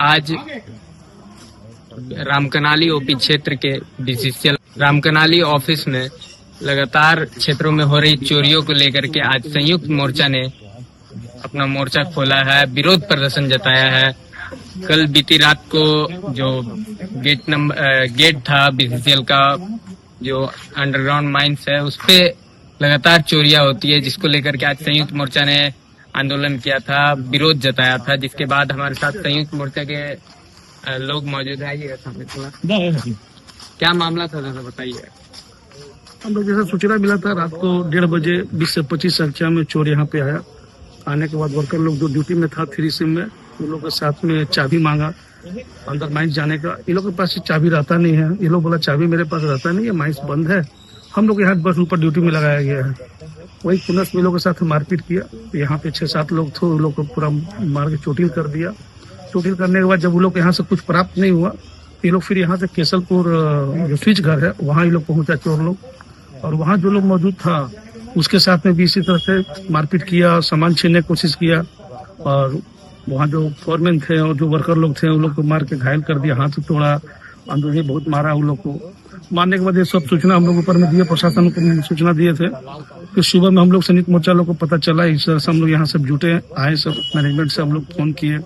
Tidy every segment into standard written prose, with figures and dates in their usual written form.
आज रामकनाली ओपी क्षेत्र के बीसीसीएल रामकनाली ऑफिस में लगातार क्षेत्रों में हो रही चोरियों को लेकर के आज संयुक्त मोर्चा ने अपना मोर्चा खोला है, विरोध प्रदर्शन जताया है। कल बीती रात को जो गेट था बीसीसीएल का, जो अंडरग्राउंड माइंस है, उस पे लगातार चोरियां होती है, जिसको लेकर के आज संयुक्त मोर्चा ने आंदोलन किया था, विरोध जताया था। जिसके बाद हमारे साथ संयुक्त मोर्चा के लोग मौजूद है। आइएगा सामने थोड़ा, क्या मामला था दादा बताइए। हम लोग जैसा सूचना मिला था रात को 1:30 बजे 20 से 25 संख्या में चोर यहाँ पे आया। आने के बाद वर्कर लोग जो ड्यूटी में था 3 सिम में, उन लोग के साथ में चाबी मांगा अंदर माइंस जाने का। इन लोग के पास चाबी रहता नहीं है। ये लोग बोला चाबी मेरे पास रहता नहीं है, माइंस बंद है। हम लोग यहाँ बस ऊपर ड्यूटी में लगाया गया है। वही पुनः में लोगों के साथ मारपीट किया। यहाँ पे 6-7 लोग थे, उन लोग को पूरा मार के चोटिल कर दिया। चोटिल करने के बाद जब उन लोग यहाँ से कुछ प्राप्त नहीं हुआ, ये लोग फिर यहाँ से केसलपुर जो स्विच घर है वहाँ ये लोग पहुंचा चोर लोग, और वहाँ जो लोग मौजूद था उसके साथ में भी इसी तरह से मारपीट किया, सामान छीनने की कोशिश किया। और वहाँ जो फोरमैन थे और जो वर्कर लोग थे उन लोग को मार के घायल कर दिया, हाथ से अंदर ही बहुत मारा उन लोग को। मारने के बाद ये सब सूचना हम लोग ऊपर में दिए, प्रशासन को सूचना दिए थे। फिर सुबह में हम लोग संयुक्त मोर्चा लोग को पता चला, इस तरह से हम लोग यहाँ सब जुटे आए, सब मैनेजमेंट से हम लोग फोन किए।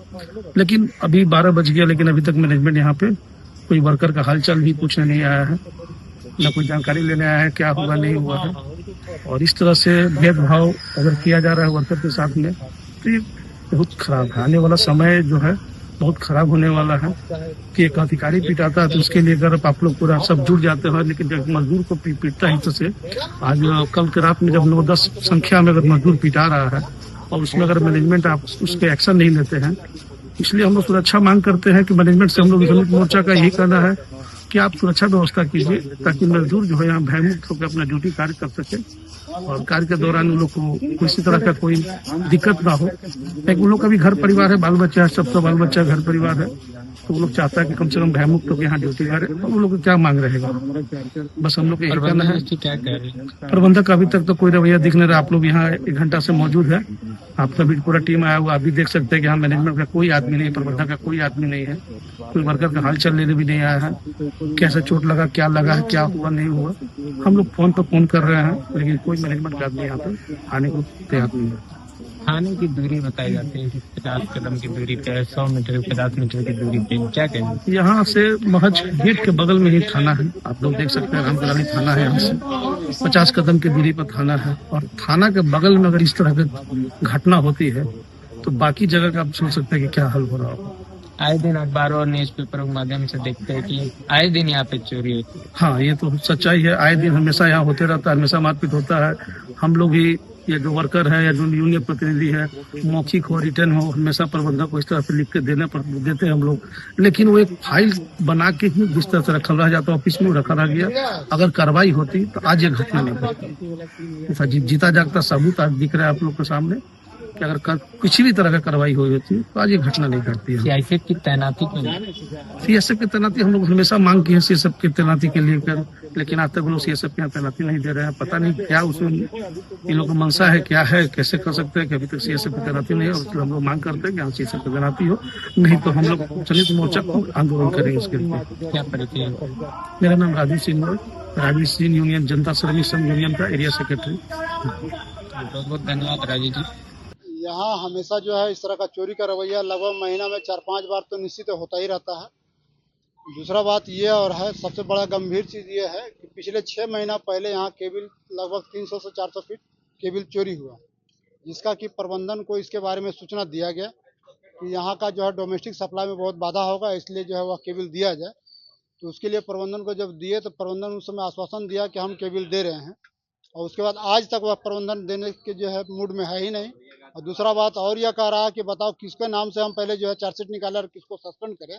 लेकिन अभी 12 बज गया, लेकिन अभी तक मैनेजमेंट यहाँ पे कोई वर्कर का हालचाल भी पूछने नहीं आया है, न कोई जानकारी लेने आया है क्या हुआ नहीं हुआ है। और इस तरह से भेदभाव अगर किया जा रहा है वर्कर के साथ में, तो ये बहुत खराब है। आने वाला समय जो है बहुत खराब होने वाला है कि एक अधिकारी पिटाता है तो उसके लिए अगर आप लोग पूरा सब जुट जाते हैं, लेकिन जब मजदूर को पीटता है, से आज कल के रात में जब 9-10 संख्या में अगर मजदूर पिटा रहा है और उसमें अगर मैनेजमेंट आप उस पर एक्शन नहीं लेते हैं, इसलिए हम लोग सुरक्षा मांग करते हैं कि मैनेजमेंट से हम लोग संयुक्त मोर्चा का यही कहना है कि आप सुरक्षा व्यवस्था कीजिए, ताकि मजदूर जो है यहाँ भयमुक्त होकर अपना ड्यूटी कार्य कर सके और कार्य के दौरान उन लोग को किसी तरह का कोई दिक्कत ना हो। लेकिन उन लोग का भी घर परिवार है, बाल बच्चा है, सबका बाल बच्चा घर परिवार है, तो वो लोग चाहता है कि कम से कम भयमुक्त होकर यहाँ ड्यूटी करे। तो उन लोग को क्या मांग रहेगा, बस हम लोग यही कहना है। क्या कह रहे हैं प्रबंधक अभी तक तो कोई रवैया दिख नहीं रहा। आप लोग यहाँ 1 घंटा से मौजूद है, आपका भी पूरा टीम आया हुआ, आप भी देख सकते हैं कि यहाँ मैनेजमेंट का कोई आदमी नहीं, प्रबंधक का कोई आदमी नहीं है, कोई वर्कर का हालचाल लेने भी नहीं आया है। कैसे चोट लगा, क्या लगा है, क्या हुआ नहीं हुआ, हम लोग फोन पर फोन कर रहे हैं, लेकिन कोई मैनेजमेंट का आदमी यहाँ पे आने को तैयार नहीं है। थाने की दूरी बताई जाती है 50 कदम की दूरी पे, 100 मीटर 50 मीटर की दूरी पे, क्या कहेंगे। यहाँ से महज गेट के बगल में ही थाना है, आप लोग देख सकते हैं, रामकनाली थाना है। यहाँ से 50 कदम की दूरी पर थाना है, और थाना के बगल में अगर इस तरह की घटना होती है तो बाकी जगह का आप सोच सकते हैं कि क्या हल हो रहा होगा। आए दिन अखबारों और न्यूज पेपर के माध्यम से देखते हैं कि आए दिन यहाँ पे चोरी होती है। हाँ, ये तो सच्चाई है, आए दिन हमेशा यहाँ होते रहता है, हमेशा मारपीट होता है। हम लोग भी, ये जो वर्कर है या जो यूनियन प्रतिनिधि है, मौखिक हो रिटर्न हो, हमेशा प्रबंधक को इस तरह से लिख के देते हैं हम लोग। लेकिन वो एक फाइल बना के ही जिस तरह से रखा रह जाता, ऑफिस में रखा रह गया। अगर कार्रवाई होती तो आज ये घटना नहीं होती। जीता जागता सबूत आज दिख रहा है आप लोग के सामने कि अगर किसी भी तरह का कार्रवाई हुई होती तो आज ये घटना नहीं घटती है। सीआईएसएफ की तैनाती सीएसएफ की तैनाती हम लोग हमेशा मांग की है सीएसएफ की तैनाती के लिए कर, लेकिन आज तक लोग सीएसएफ की तैनाती नहीं दे रहे हैं। पता नहीं क्या उसमें इन लोगों का मंशा है, क्या है, कैसे कर सकते हैं कि अभी तक सीएसएफ की तैनाती नहीं है। और हम लोग मांग करते हैं कि हाँ सीएसएफ की तैनाती हो, नहीं तो हम लोग संयुक्त मोर्चा को आंदोलन करेंगे इसके लिए। क्या परिचय। मेरा नाम राजीव सिंह है, राजीव सिंह यूनियन जनता श्रमिक संघ यूनियन का एरिया सेक्रेटरी। बहुत बहुत धन्यवाद राजीव जी। यहाँ हमेशा जो है इस तरह का चोरी का रवैया लगभग महीना में 4-5 बार तो निश्चित होता ही रहता है। दूसरा बात ये और है, सबसे बड़ा गंभीर चीज़ ये है कि पिछले 6 महीना पहले यहाँ केबिल लगभग 300 से 400 फीट केबिल चोरी हुआ, जिसका कि प्रबंधन को इसके बारे में सूचना दिया गया कि यहाँ का जो है डोमेस्टिक सप्लाई में बहुत बाधा होगा, इसलिए जो है वह केबिल दिया जाए। तो उसके लिए प्रबंधन को जब दिए तो प्रबंधन उस समय आश्वासन दिया कि हम केबिल दे रहे हैं, और उसके बाद आज तक वह प्रबंधन देने के जो है मूड में है ही नहीं। और दूसरा बात और यह कह रहा है कि बताओ किसके नाम से हम पहले जो है चार्जशीट निकालें और किसको सस्पेंड करें,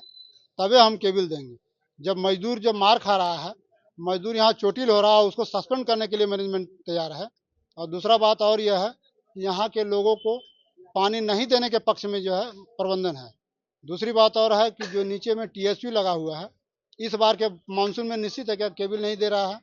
तभी हम केबिल देंगे। जब मजदूर जब मार खा रहा है, मजदूर यहाँ चोटिल हो रहा है, उसको सस्पेंड करने के लिए मैनेजमेंट तैयार है। और दूसरा बात और यह है कि यहाँ के लोगों को पानी नहीं देने के पक्ष में जो है प्रबंधन है। दूसरी बात और है कि जो नीचे में टीएसयू लगा हुआ है, इस बार के मानसून में निश्चित है कि केबिल नहीं दे रहा है,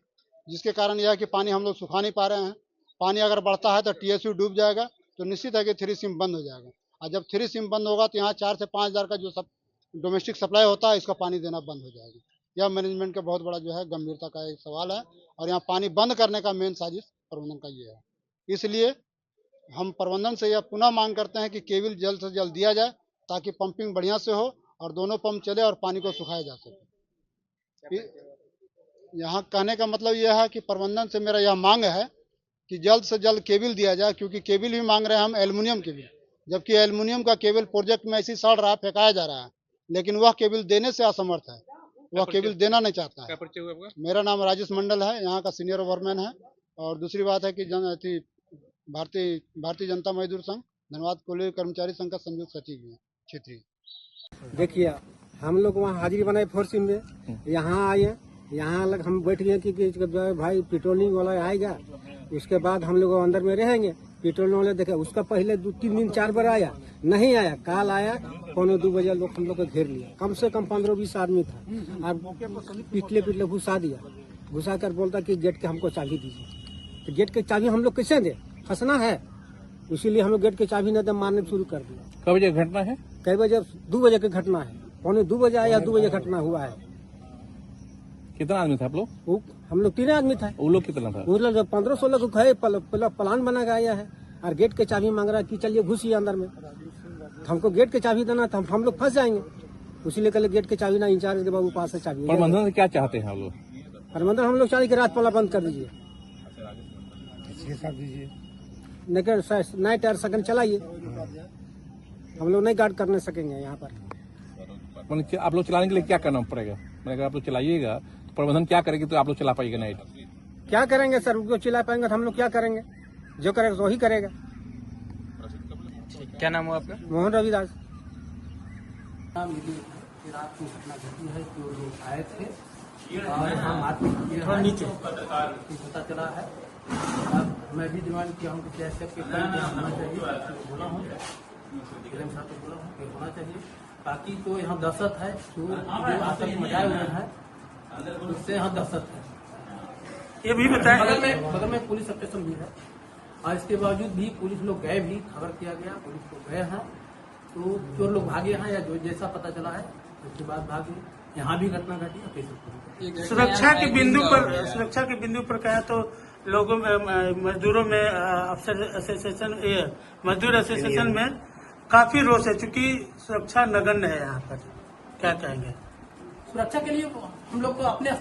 जिसके कारण यह है कि पानी हम लोग सुखा नहीं पा रहे हैं। पानी अगर बढ़ता है तो टीएसयू डूब जाएगा, तो निश्चित है कि 3 सिम बंद हो जाएगा। और जब 3 सिम बंद होगा तो यहाँ 4 से 5 हज़ार का जो सब डोमेस्टिक सप्लाई होता है इसका पानी देना बंद हो जाएगा। यह मैनेजमेंट का बहुत बड़ा जो है गंभीरता का एक सवाल है और यहाँ पानी बंद करने का मेन साजिश प्रबंधन का ये है। इसलिए हम प्रबंधन से यह पुनः मांग करते हैं कि केबल जल्द से जल्द दिया जाए ताकि पंपिंग बढ़िया से हो और दोनों पंप चले और पानी को सुखाया जा सके। यहाँ कहने का मतलब यह है कि प्रबंधन से मेरा यह मांग है कि जल्द से जल्द केबल दिया जाए, क्योंकि केबल भी मांग रहे हैं हम एल्युमिनियम केबल, जबकि एल्युमिनियम का केबल प्रोजेक्ट में ऐसी सड़ रहा है, फेंकाया जा रहा है, लेकिन वह केबल देने से असमर्थ है, वह केबल देना नहीं चाहता है। मेरा नाम राजेश मंडल है, यहाँ का सीनियर ओवरमैन है। और दूसरी बात है कि भारतीय जनता मजदूर संघ धन्यवाद कोयले कर्मचारी संघ का संयुक्त सचिव है क्षेत्रीय। देखिए हम लोग वहाँ हाजिरी बनाए 4 सिम में, यहाँ आए, यहाँ लग हम बैठ गए कि भाई पेट्रोलिंग वाला आएगा, उसके बाद हम लोग अंदर में रहेंगे। पेट्रोलिंग वाले देखे, उसका पहले 2-3 दिन 4 बार आया, नहीं आया। काल आया 1:45 बजे लोग हम लोग को घेर लिया, कम से कम 15-20 आदमी था और पिटले घुसा दिया। घुसा कर बोलता कि गेट के हमको चाबी दीजिए। तो गेट के चाबी हम लोग कैसे दे, फंसना है, इसीलिए हम लोग गेट के चाबी न दे मारने शुरू कर दिया। कब बजे घटना है? कई बजे 2 बजे की घटना है, 1:45 बजे आया, 2 बजे घटना हुआ है। कितना आदमी था आप लोग? हम लोग 3 आदमी था। वो लोग कितना था? वो लोग 15-16 को है, प्लान बना के आया है और गेट के चाबी मांग रहा है कि चलिए घुसिए अंदर में। हमको गेट के चाबी देना था, हम लोग फंस जाएंगे, इसीलिए कल गेट के चाबी ना इंचार्ज के बाबू पास से चाबी। प्रबंधन से क्या चाहते हैं आप लोग? प्रबंधन हम लोग चाहिए कि रात पाला बंद कर दीजिए, नाइट एयर सेकंड चलाइए, हम लोग नहीं गार्ड करने सकेंगे यहाँ पर। आप लोग चलाने के लिए क्या करना पड़ेगा? अगर आप लोग चलाइएगा तो प्रबंधन क्या करेगी तो आप लोग चला पाएंगे नाइट? क्या करेंगे सर, उनको चिल्ला पाएंगे तो हम लोग क्या करेंगे, जो करेगा वही करेगा। क्या नाम हुआ आपका? मोहन रविदास। रात में घटना घटी है कि वो लोग आए थे और हम आदमी नीचे पता चला है। अब मैं भी डिमांड किया हूँ कि जैसे कि होना चाहिए, बोला हूँ साहब को बोला हूँ कि होना चाहिए। बाकी तो यहाँ दहशत है, जो आतंक मचाए हुए हैं उससे यहाँ दहशत है। ये भी बताएं, बगल में पुलिस स्टेशन भी है और इसके बावजूद भी पुलिस लोग गए भी, खबर किया गया, पुलिस लोग गए हैं तो चोर लोग भागे हैं या जो जैसा पता चला है उसके बाद भागे। यहाँ भी घटना घटी है। सुरक्षा के बिंदु पर कहा तो लोगों में, मजदूरों में, अफसर एसोसिएशन, मजदूर एसोसिएशन में काफी रोष है, चूंकि सुरक्षा नगण्य है यहाँ पर, क्या कहेंगे? सुरक्षा के लिए हम लोग तो अपने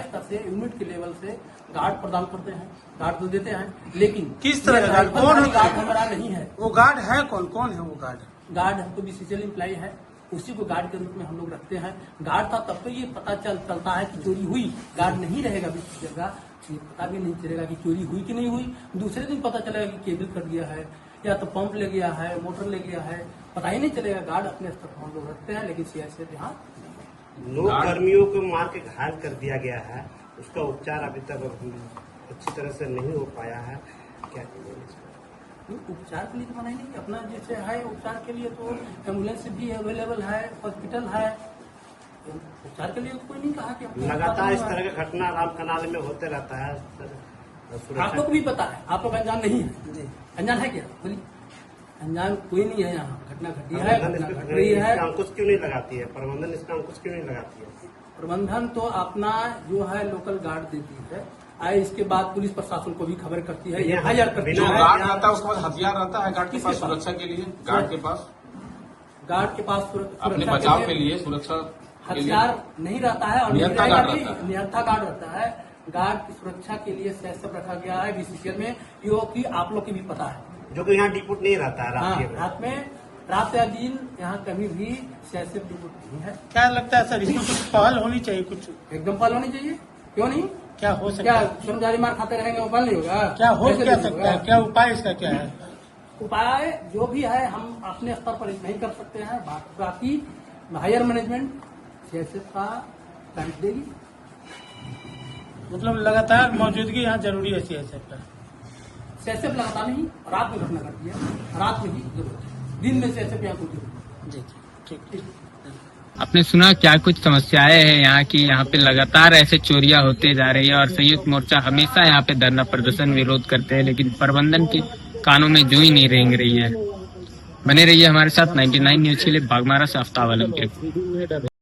स्तर से यूनिट के लेवल से गार्ड प्रदान करते हैं, गार्ड तो देते हैं, लेकिन किस तरह का गार्ड? कौन गार्ड हमारा नहीं है। वो गार्ड है कौन है वो गार्ड? गार्ड हमको बीसीसीएल एम्प्लॉय है, उसी को गार्ड के रूप में हम लोग रखते हैं। गार्ड था तब तो ये पता चलता है कि चोरी हुई, गार्ड नहीं रहेगा बीच जगह, ये पता भी नहीं चलेगा कि चोरी हुई कि नहीं हुई। दूसरे दिन पता चलेगा कि केबल कट गया है या तो पंप ले गया है, मोटर ले गया है, पता ही नहीं चलेगा। गार्ड अपने स्तर पर हम लोग रखते हैं, लेकिन सीआईएसएफ यहाँ 9 कर्मियों को मार के घायल कर दिया गया है, उसका उपचार अभी तक अच्छी तरह से नहीं हो पाया है। क्या उपचार के लिए तो मना ही नहीं, अपना जैसे है उपचार के लिए तो एम्बुलेंस भी अवेलेबल है, हॉस्पिटल है, उपचार के लिए तो कोई नहीं कहा कि लगातार इस तरह का घटना राम कनाल में होते रहता है। आप लोग को भी पता है, आप लोग अनजान नहीं है। अनजान है क्या? बोलिए, अनजान कोई नहीं है। यहाँ घटना घटी है, घट रही है, अंकुश क्यों नहीं लगाती है प्रबंधन? इसका अंकुश क्यों नहीं लगाती है प्रबंधन? तो अपना जो है लोकल गार्ड देती है, आए इसके बाद पुलिस प्रशासन को भी खबर करती है, एफआईआर करती है। गार्ड रहता है उसके पास हथियार रहता है, गार्ड के पास सुरक्षा के लिए, गार्ड के पास अपने बचाव के लिए, सुरक्षा हथियार नहीं रहता है और निहत्था गार्ड रहता है। गार्ड की सुरक्षा के लिए सीआईएसएफ रखा गया है बीसीसीएल में, जो कि आप लोग की भी पता है, जो कि यहाँ डिपुट नहीं रहता है। रात में, रात या दिन यहाँ कभी भी सीआईएसएफ डिपुट नहीं है। क्या लगता है सर, इसमें कुछ पहल होनी चाहिए? कुछ एकदम पहल होनी चाहिए, क्यों नहीं? क्या हो सकता है? क्या कर्मचारी मार खाते रहेंगे वो पहल नहीं होगा? क्या हो क्या सकता है? क्या उपाय इसका क्या है? उपाय जो भी है हम अपने स्तर पर नहीं कर सकते हैं, बाकी हायर मैनेजमेंट सीआईएसएफ का गाइड देगी। मतलब लगातार मौजूदगी यहाँ जरूरी है सीआईएसएफ का। सीआईएसएफ लगातार नहीं, रात में घटना घटती है, रात में ही जरूरत है, दिन में सीआईएसएफ यहाँ कुछ जी ठीक। आपने सुना क्या कुछ समस्याएं हैं यहाँ की? यहाँ पे लगातार ऐसे चोरियां होते जा रही है और संयुक्त मोर्चा हमेशा यहाँ पे धरना प्रदर्शन विरोध करते हैं, लेकिन प्रबंधन के कानों में जू ही नहीं रेंग रही है। बने रहिए हमारे साथ 99 न्यूज के लिए बागमारा से आफ्ताब आलम के।